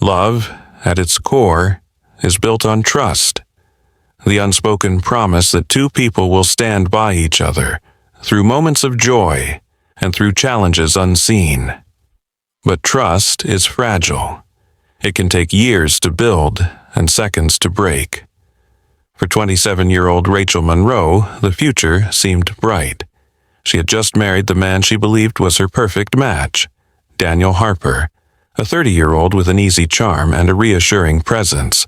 Love, at its core, is built on trust, the unspoken promise that two people will stand by each other through moments of joy and through challenges unseen. But trust is fragile. It can take years to build and seconds to break. For 27-year-old Rachel Monroe, the future seemed bright. She had just married the man she believed was her perfect match, Daniel Harper, a 30-year-old with an easy charm and a reassuring presence.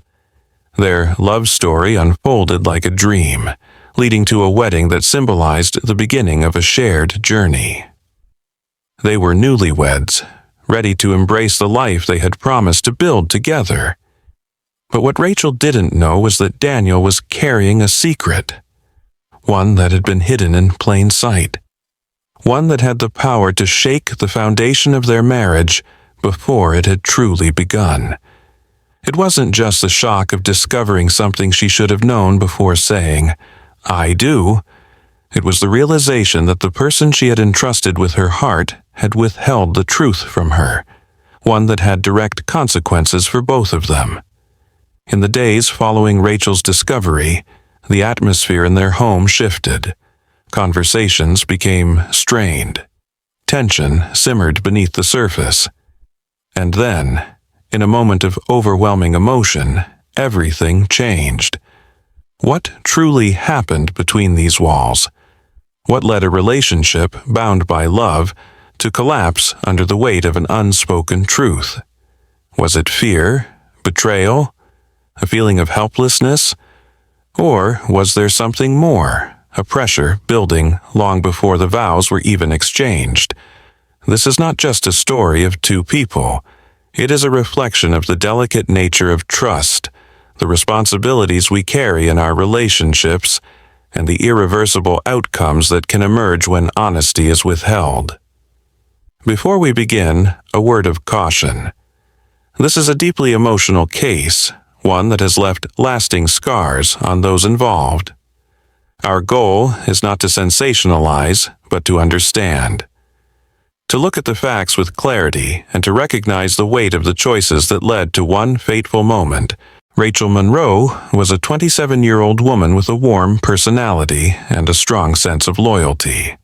Their love story unfolded like a dream, leading to a wedding that symbolized the beginning of a shared journey. They were newlyweds, ready to embrace the life they had promised to build together. But what Rachel didn't know was that Daniel was carrying a secret, one that had been hidden in plain sight, one that had the power to shake the foundation of their marriage before it had truly begun. It wasn't just the shock of discovering something she should have known before saying, "I do." It was the realization that the person she had entrusted with her heart had withheld the truth from her, one that had direct consequences for both of them. In the days following Rachel's discovery, the atmosphere in their home shifted. Conversations became strained. Tension simmered beneath the surface. And then, in a moment of overwhelming emotion, everything changed. What truly happened between these walls? What led a relationship bound by love to collapse under the weight of an unspoken truth? Was it fear, betrayal, a feeling of helplessness? Or was there something more, a pressure building long before the vows were even exchanged? This is not just a story of two people. It is a reflection of the delicate nature of trust, the responsibilities we carry in our relationships, and the irreversible outcomes that can emerge when honesty is withheld. Before we begin, a word of caution. This is a deeply emotional case, one that has left lasting scars on those involved. Our goal is not to sensationalize, but to understand. To look at the facts with clarity and to recognize the weight of the choices that led to one fateful moment. Rachel Monroe was a 27-year-old woman with a warm personality and a strong sense of loyalty.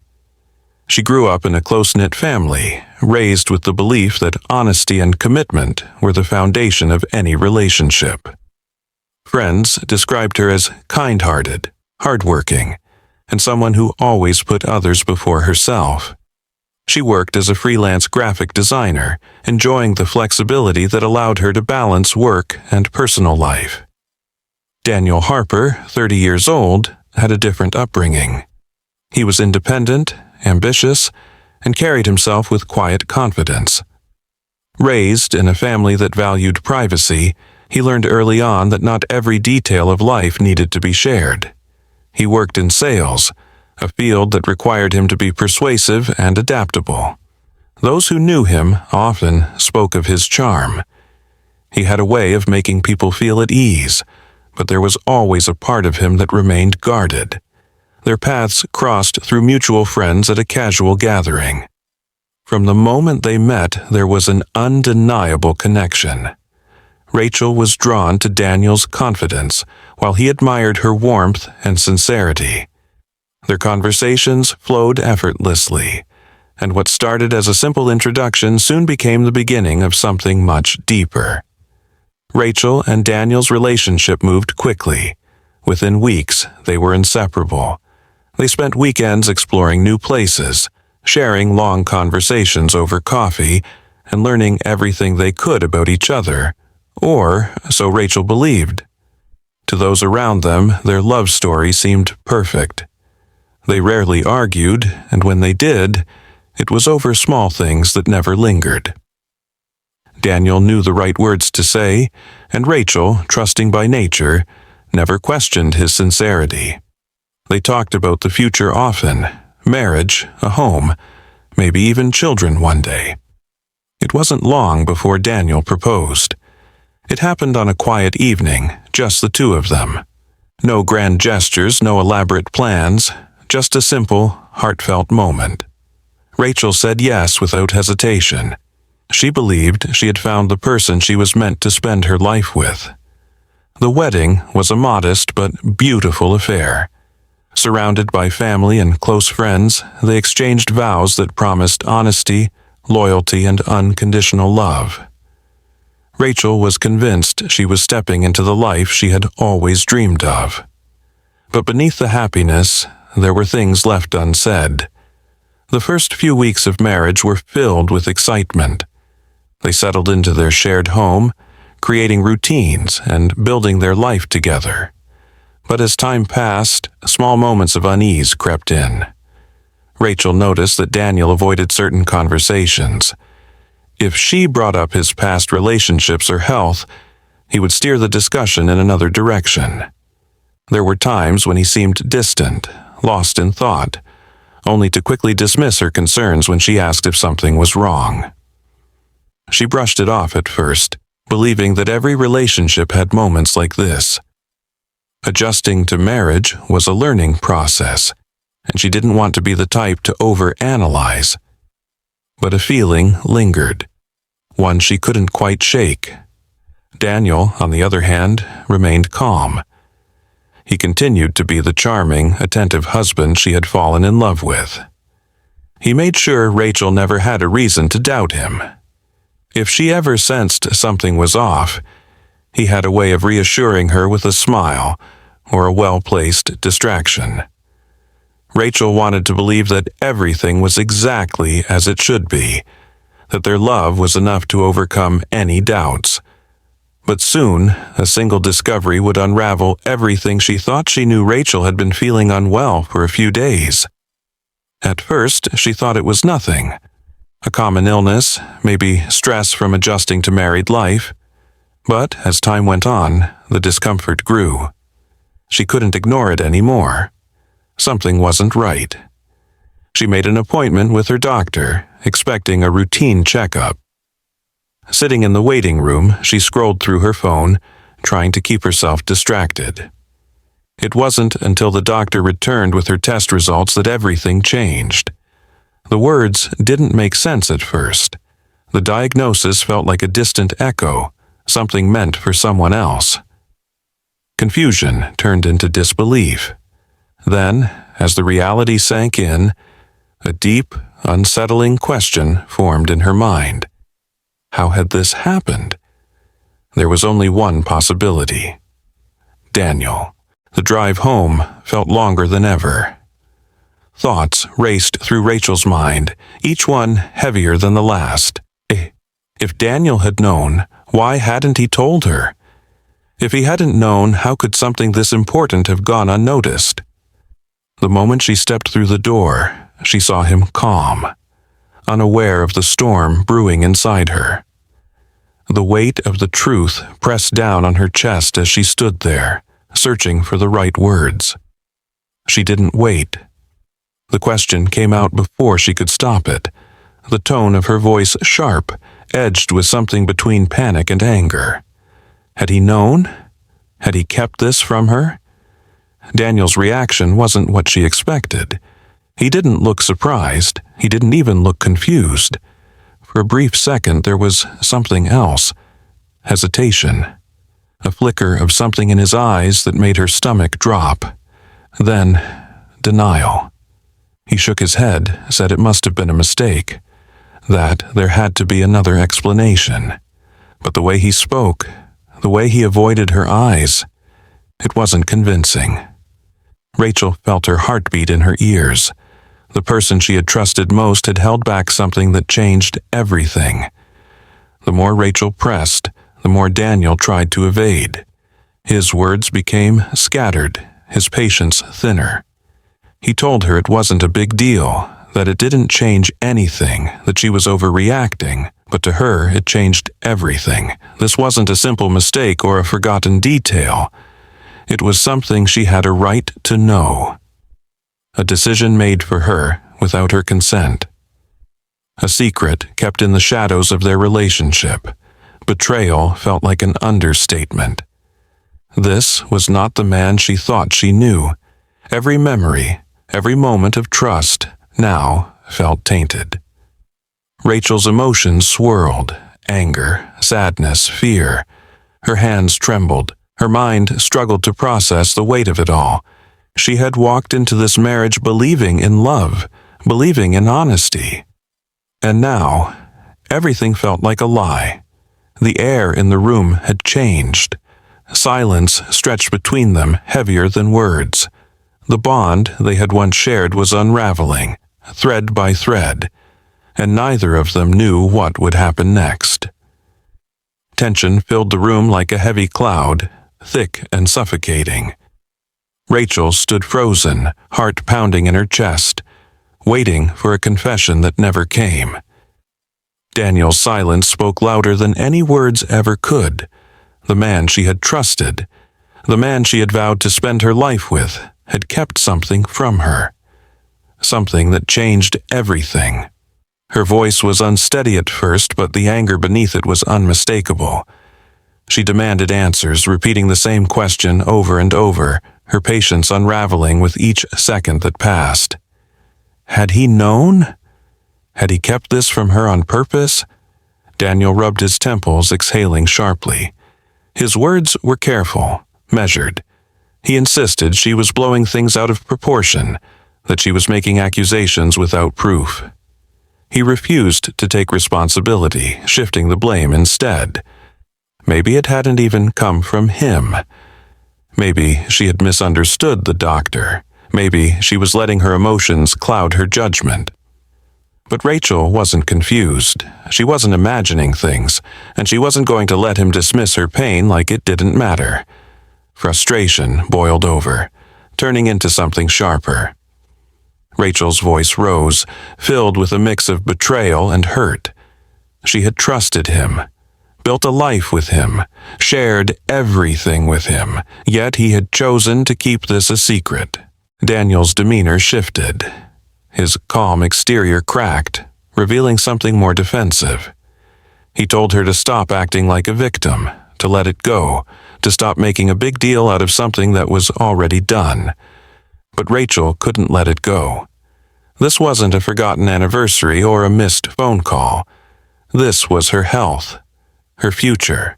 She grew up in a close-knit family, raised with the belief that honesty and commitment were the foundation of any relationship. Friends described her as kind-hearted, hardworking, and someone who always put others before herself. She worked as a freelance graphic designer, enjoying the flexibility that allowed her to balance work and personal life. Daniel Harper, 30 years old, had a different upbringing. He was independent, ambitious, and carried himself with quiet confidence. Raised in a family that valued privacy, he learned early on that not every detail of life needed to be shared. He worked in sales, a field that required him to be persuasive and adaptable. Those who knew him often spoke of his charm. He had a way of making people feel at ease, but there was always a part of him that remained guarded. Their paths crossed through mutual friends at a casual gathering. From the moment they met, there was an undeniable connection. Rachel was drawn to Daniel's confidence, while he admired her warmth and sincerity. Their conversations flowed effortlessly, and what started as a simple introduction soon became the beginning of something much deeper. Rachel and Daniel's relationship moved quickly. Within weeks, they were inseparable. They spent weekends exploring new places, sharing long conversations over coffee, and learning everything they could about each other, or so Rachel believed. To those around them, their love story seemed perfect. They rarely argued, and when they did, it was over small things that never lingered. Daniel knew the right words to say, and Rachel, trusting by nature, never questioned his sincerity. They talked about the future often, marriage, a home, maybe even children one day. It wasn't long before Daniel proposed. It happened on a quiet evening, just the two of them. No grand gestures, no elaborate plans, just a simple, heartfelt moment. Rachel said yes without hesitation. She believed she had found the person she was meant to spend her life with. The wedding was a modest but beautiful affair. Surrounded by family and close friends, they exchanged vows that promised honesty, loyalty, and unconditional love. Rachel was convinced she was stepping into the life she had always dreamed of. But beneath the happiness, there were things left unsaid. The first few weeks of marriage were filled with excitement. They settled into their shared home, creating routines and building their life together. But as time passed, small moments of unease crept in. Rachel noticed that Daniel avoided certain conversations. If she brought up his past relationships or health, he would steer the discussion in another direction. There were times when he seemed distant, lost in thought, only to quickly dismiss her concerns when she asked if something was wrong. She brushed it off at first, believing that every relationship had moments like this. Adjusting to marriage was a learning process, and she didn't want to be the type to overanalyze. But a feeling lingered, one she couldn't quite shake. Daniel, on the other hand, remained calm. He continued to be the charming, attentive husband she had fallen in love with. He made sure Rachel never had a reason to doubt him. If she ever sensed something was off, he had a way of reassuring her with a smile or a well-placed distraction. Rachel wanted to believe that everything was exactly as it should be, that their love was enough to overcome any doubts. But soon, a single discovery would unravel everything she thought she knew. Rachel had been feeling unwell for a few days. At first, she thought it was nothing. A common illness, maybe stress from adjusting to married life. But as time went on, the discomfort grew. She couldn't ignore it anymore. Something wasn't right. She made an appointment with her doctor, expecting a routine checkup. Sitting in the waiting room, she scrolled through her phone, trying to keep herself distracted. It wasn't until the doctor returned with her test results that everything changed. The words didn't make sense at first. The diagnosis felt like a distant echo, something meant for someone else. Confusion turned into disbelief. Then, as the reality sank in, a deep, unsettling question formed in her mind. How had this happened? There was only one possibility. Daniel. The drive home felt longer than ever. Thoughts raced through Rachel's mind, each one heavier than the last. If Daniel had known, why hadn't he told her? If he hadn't known, how could something this important have gone unnoticed? The moment she stepped through the door, she saw him calm, unaware of the storm brewing inside her. The weight of the truth pressed down on her chest as she stood there, searching for the right words. She didn't wait. The question came out before she could stop it, the tone of her voice sharp, edged with something between panic and anger. Had he known? Had he kept this from her? Daniel's reaction wasn't what she expected. He didn't look surprised. He didn't even look confused. For a brief second, there was something else. Hesitation. A flicker of something in his eyes that made her stomach drop. Then, denial. He shook his head, said it must have been a mistake, that there had to be another explanation. But the way he spoke, the way he avoided her eyes, it wasn't convincing. Rachel felt her heartbeat in her ears. The person she had trusted most had held back something that changed everything. The more Rachel pressed, the more Daniel tried to evade. His words became scattered, his patience thinner. He told her it wasn't a big deal, that it didn't change anything, that she was overreacting, but to her it changed everything. This wasn't a simple mistake or a forgotten detail. It was something she had a right to know. A decision made for her without her consent. A secret kept in the shadows of their relationship. Betrayal felt like an understatement. This was not the man she thought she knew. Every memory, every moment of trust now felt tainted. Rachel's emotions swirled: anger, sadness, fear. Her hands trembled. Her mind struggled to process the weight of it all. She had walked into this marriage believing in love, believing in honesty. And now, everything felt like a lie. The air in the room had changed. Silence stretched between them, heavier than words. The bond they had once shared was unraveling, thread by thread, and neither of them knew what would happen next. Tension filled the room like a heavy cloud, thick and suffocating. Rachel stood frozen, heart pounding in her chest, waiting for a confession that never came. Daniel's silence spoke louder than any words ever could. The man she had trusted, the man she had vowed to spend her life with, had kept something from her. Something that changed everything. Her voice was unsteady at first, but the anger beneath it was unmistakable. She demanded answers, repeating the same question over and over, her patience unraveling with each second that passed. Had he known? Had he kept this from her on purpose? Daniel rubbed his temples, exhaling sharply. His words were careful, measured. He insisted she was blowing things out of proportion, that she was making accusations without proof. He refused to take responsibility, shifting the blame instead. Maybe it hadn't even come from him. Maybe she had misunderstood the doctor. Maybe she was letting her emotions cloud her judgment. But Rachel wasn't confused. She wasn't imagining things, and she wasn't going to let him dismiss her pain like it didn't matter. Frustration boiled over, turning into something sharper. Rachel's voice rose, filled with a mix of betrayal and hurt. She had trusted him, built a life with him, shared everything with him, yet he had chosen to keep this a secret. Daniel's demeanor shifted. His calm exterior cracked, revealing something more defensive. He told her to stop acting like a victim, to let it go, to stop making a big deal out of something that was already done. But Rachel couldn't let it go. This wasn't a forgotten anniversary or a missed phone call. This was her health, her future,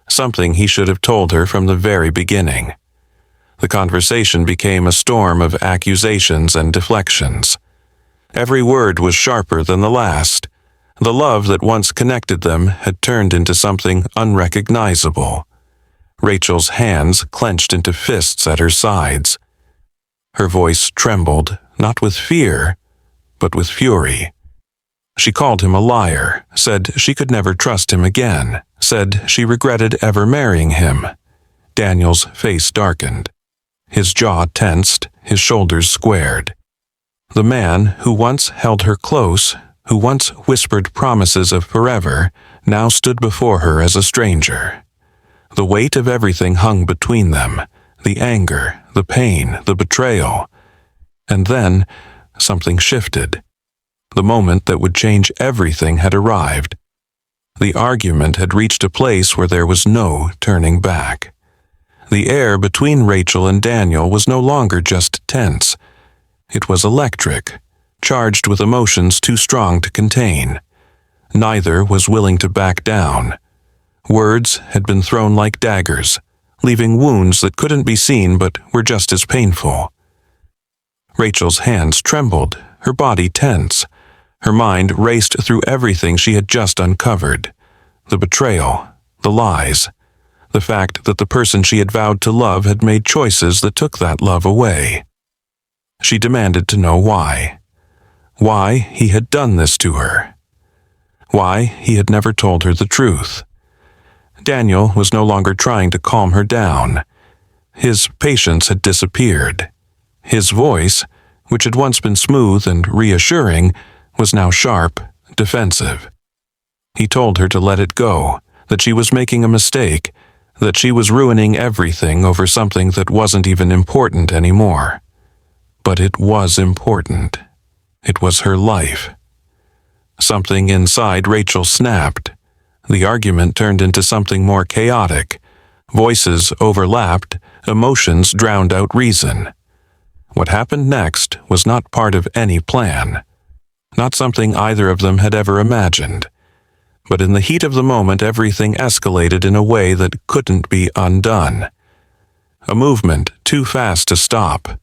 something he should have told her from the very beginning. The conversation became a storm of accusations and deflections. Every word was sharper than the last. The love that once connected them had turned into something unrecognizable. Rachel's hands clenched into fists at her sides. Her voice trembled, not with fear, but with fury. She called him a liar, said she could never trust him again, said she regretted ever marrying him. Daniel's face darkened. His jaw tensed, his shoulders squared. The man who once held her close, who once whispered promises of forever, now stood before her as a stranger. The weight of everything hung between them, the anger, the pain, the betrayal. And then, something shifted. The moment that would change everything had arrived. The argument had reached a place where there was no turning back. The air between Rachel and Daniel was no longer just tense. It was electric, charged with emotions too strong to contain. Neither was willing to back down. Words had been thrown like daggers, leaving wounds that couldn't be seen but were just as painful. Rachel's hands trembled, her body tense. Her mind raced through everything she had just uncovered. The betrayal, the lies, the fact that the person she had vowed to love had made choices that took that love away. She demanded to know why. Why he had done this to her. Why he had never told her the truth. Daniel was no longer trying to calm her down. His patience had disappeared. His voice, which had once been smooth and reassuring, was now sharp, defensive. He told her to let it go, that she was making a mistake, that she was ruining everything over something that wasn't even important anymore. But it was important. It was her life. Something inside Rachel snapped. The argument turned into something more chaotic. Voices overlapped, emotions drowned out reason. What happened next was not part of any plan. not something either of them had ever imagined. But in the heat of the moment, everything escalated in a way that couldn't be undone. A movement too fast to stop.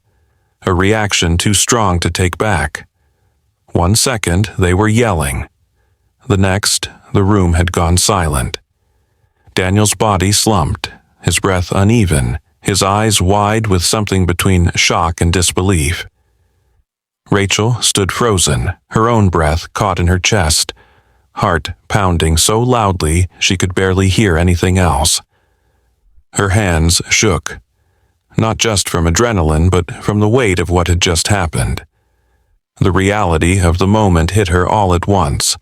A reaction too strong to take back. 1 second, they were yelling. The next, the room had gone silent. Daniel's body slumped, his breath uneven, his eyes wide with something between shock and disbelief. Rachel stood frozen, her own breath caught in her chest, heart pounding so loudly she could barely hear anything else. Her hands shook, not just from adrenaline, but from the weight of what had just happened. The reality of the moment hit her all at once.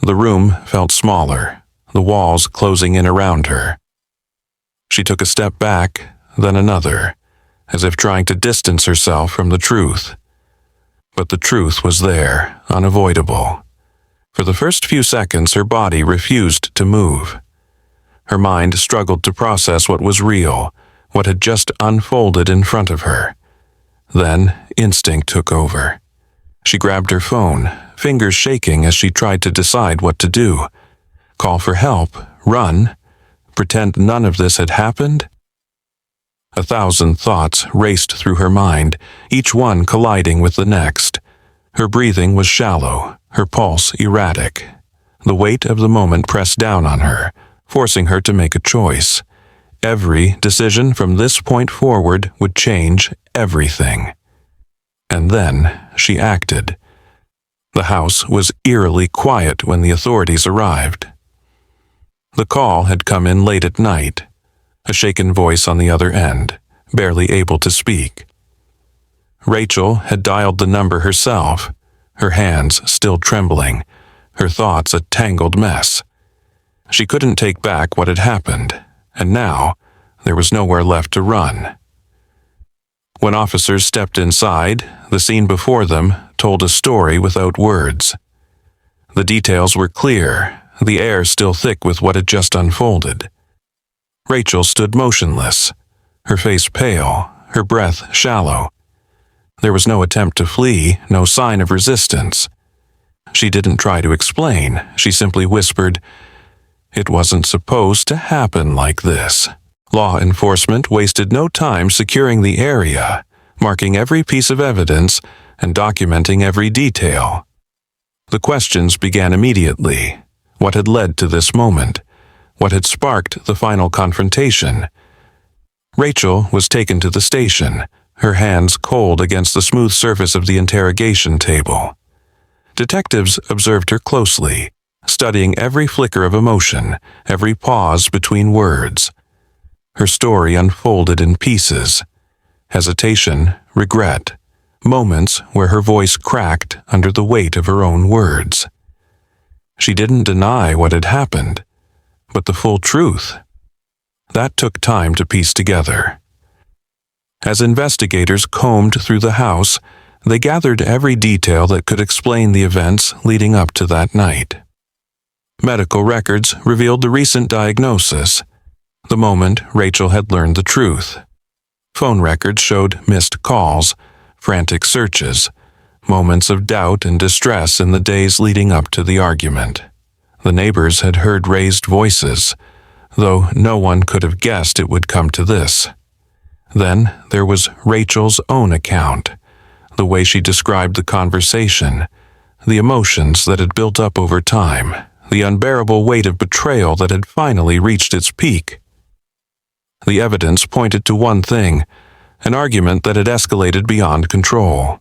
The room felt smaller, the walls closing in around her. She took a step back, then another, as if trying to distance herself from the truth. But the truth was there, unavoidable. For the first few seconds, her body refused to move. Her mind struggled to process what was real, what had just unfolded in front of her. Then, instinct took over. She grabbed her phone, fingers shaking as she tried to decide what to do. Call for help, run, pretend none of this had happened? 1,000 thoughts raced through her mind, each one colliding with the next. Her breathing was shallow, her pulse erratic. The weight of the moment pressed down on her, forcing her to make a choice. Every decision from this point forward would change everything. And then she acted. The house was eerily quiet when the authorities arrived. The call had come in late at night, a shaken voice on the other end, barely able to speak. Rachel had dialed the number herself, her hands still trembling, her thoughts a tangled mess. She couldn't take back what had happened, and now there was nowhere left to run. When officers stepped inside, the scene before them told a story without words. The details were clear, the air still thick with what had just unfolded. Rachel stood motionless, her face pale, her breath shallow. There was no attempt to flee, no sign of resistance. She didn't try to explain, she simply whispered, "It wasn't supposed to happen like this." Law enforcement wasted no time securing the area, marking every piece of evidence and documenting every detail. The questions began immediately. What had led to this moment? What had sparked the final confrontation? Rachel was taken to the station, her hands cold against the smooth surface of the interrogation table. Detectives observed her closely, studying every flicker of emotion, every pause between words. Her story unfolded in pieces. Hesitation, regret, moments where her voice cracked under the weight of her own words. She didn't deny what had happened, but the full truth. That took time to piece together. As investigators combed through the house, they gathered every detail that could explain the events leading up to that night. Medical records revealed the recent diagnosis, the moment Rachel had learned the truth. Phone records showed missed calls, frantic searches, moments of doubt and distress in the days leading up to the argument. The neighbors had heard raised voices, though no one could have guessed it would come to this. Then there was Rachel's own account, the way she described the conversation, the emotions that had built up over time, the unbearable weight of betrayal that had finally reached its peak. The evidence pointed to one thing, an argument that had escalated beyond control.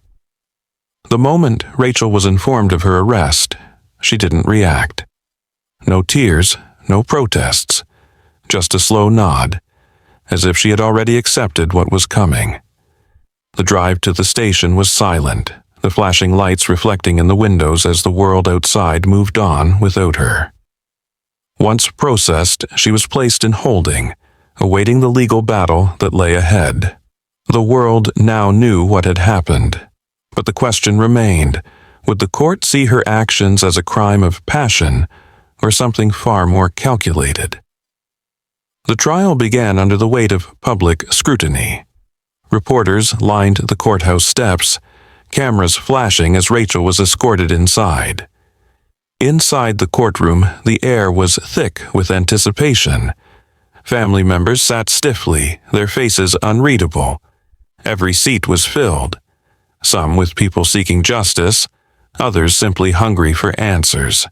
The moment Rachel was informed of her arrest, she didn't react. No tears, no protests, just a slow nod, as if she had already accepted what was coming. The drive to the station was silent, the flashing lights reflecting in the windows as the world outside moved on without her. Once processed, she was placed in holding, awaiting the legal battle that lay ahead. The world now knew what had happened, but the question remained, would the court see her actions as a crime of passion or something far more calculated? The trial began under the weight of public scrutiny. Reporters lined the courthouse steps, cameras flashing as Rachel was escorted inside. Inside the courtroom, the air was thick with anticipation. Family members sat stiffly, their faces unreadable. Every seat was filled, some with people seeking justice, others simply hungry for answers.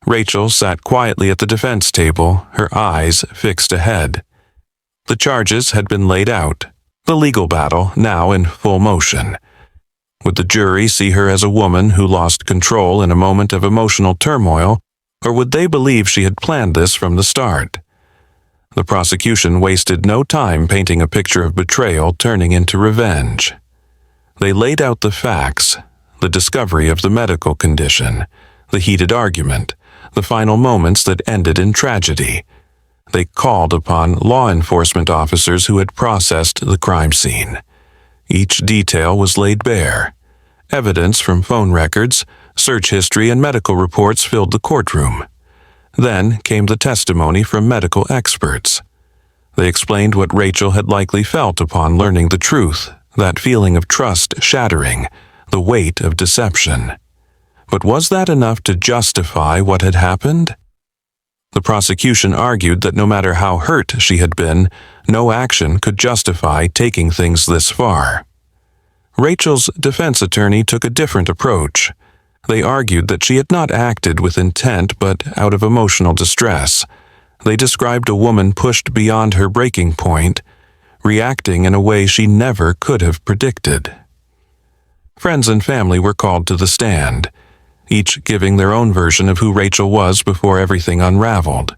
Rachel sat quietly at the defense table, her eyes fixed ahead. The charges had been laid out, the legal battle now in full motion. Would the jury see her as a woman who lost control in a moment of emotional turmoil, or would they believe she had planned this from the start? The prosecution wasted no time painting a picture of betrayal turning into revenge. They laid out the facts, the discovery of the medical condition, the heated argument, the final moments that ended in tragedy. They called upon law enforcement officers who had processed the crime scene. Each detail was laid bare. Evidence from phone records, search history, and medical reports filled the courtroom. Then came the testimony from medical experts. They explained what Rachel had likely felt upon learning the truth, that feeling of trust shattering, the weight of deception. But was that enough to justify what had happened? The prosecution argued that no matter how hurt she had been, no action could justify taking things this far. Rachel's defense attorney took a different approach. They argued that she had not acted with intent but out of emotional distress. They described a woman pushed beyond her breaking point, reacting in a way she never could have predicted. Friends and family were called to the stand, each giving their own version of who Rachel was before everything unraveled.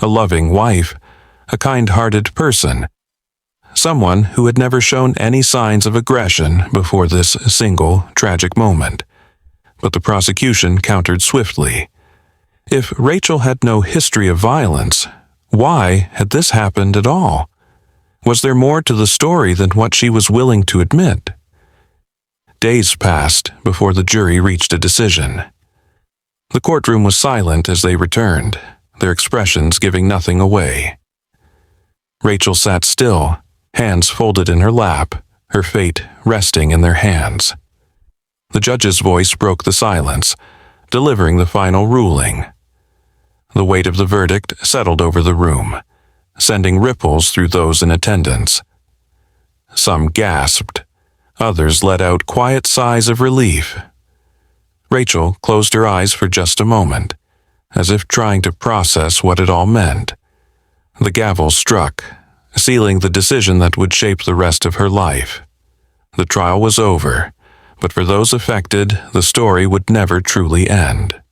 A loving wife, a kind-hearted person, someone who had never shown any signs of aggression before this single, tragic moment. But the prosecution countered swiftly. If Rachel had no history of violence, why had this happened at all? Was there more to the story than what she was willing to admit? Days passed before the jury reached a decision. The courtroom was silent as they returned, their expressions giving nothing away. Rachel sat still, hands folded in her lap, her fate resting in their hands. The judge's voice broke the silence, delivering the final ruling. The weight of the verdict settled over the room, sending ripples through those in attendance. Some gasped, others let out quiet sighs of relief. Rachel closed her eyes for just a moment, as if trying to process what it all meant. The gavel struck, sealing the decision that would shape the rest of her life. The trial was over, but for those affected, the story would never truly end.